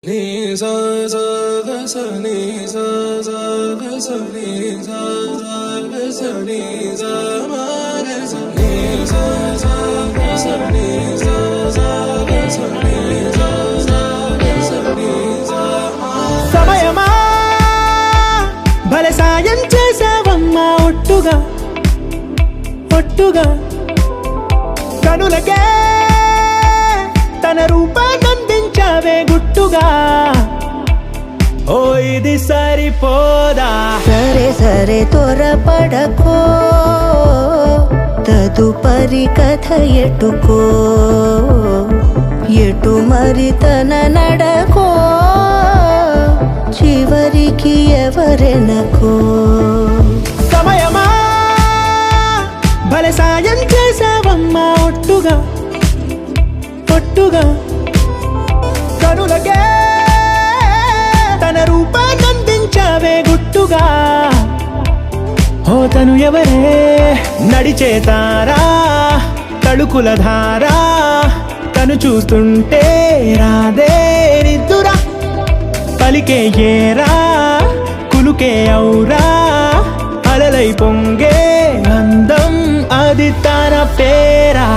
ni sa sa ga sa ni sa sa ga sa ni sa sa ga sa ni sa ma ga sa ni sa sa ga sa ni sa sa ga sa ni sa sa ga sa ni sa ma సమయమా భలే సాయం చేసావమ్మా ఒట్టుగా ఒట్టుగా కనులకే తన రూపాన్నందించావే గుట్టుగా ఓ ఇది సరిపోదా సరే సరే త్వరపడకో తదుపరి కథ ఎటుకో ఎటు మరి తన నడకో చివరికి ఎవరెనకో సమయమా భలే సాయం చేసావమ్మా ఒట్టుగా ఒట్టుగా కనులకే తన రూపాన్నందించావే గుట్టుగా ఓ తను ఎవరే నడిచే తారా తళుకుల ధారా తను చూస్తుంటే రాదే నిద్దురా పలికే ఏరా కులుకే ఔరా అలలై పొంగే అందం అది తన పేరా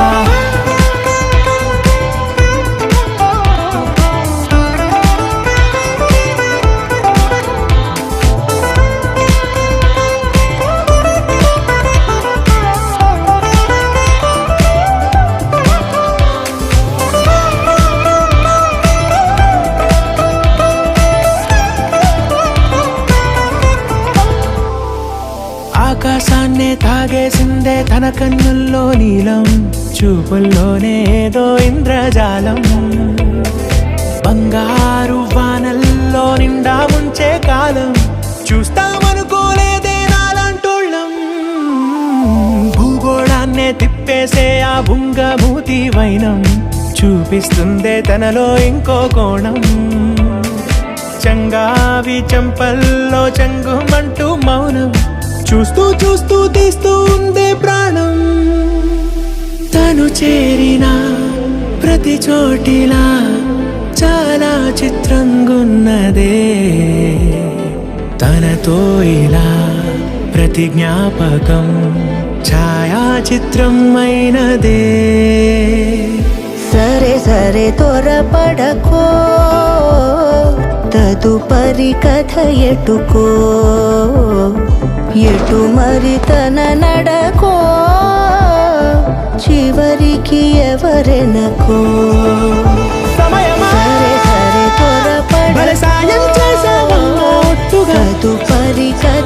ఆకాశాన్నే తాగేసిందే తన కన్నుల్లో నీలం చూపుల్లోనే ఏదో ఇంద్రజాలం బంగారు వానల్లో నిండా ముంచే కాలం చూస్తామనుకోలేదే నాలంటోళ్ళం భూగోళాన్నే తిప్పేసే ఆ బుంగమూతి వైనం చూపిస్తుందే తనలో ఇంకో కోణం చంగావి చంపల్లో చంగుమంటూ మౌనం చూస్తూ చూస్తూ తీస్తూ ఉందే ప్రాణం తను చేరిన ప్రతి చోటిలా చాలా చిత్రంగున్నదే తనతో ఇలా ప్రతి జ్ఞాపకం ఛాయాచిత్రం అయినదే సరే సరే త్వరపడకో తదుపరి కథ ఎటుకో ఎటు మరి తన నడకో చివరికి ఎవరెనకో సమయమా సరే సరే భలే సాయం చేసావమ్మా ఒట్టుగా తదుపరి కథ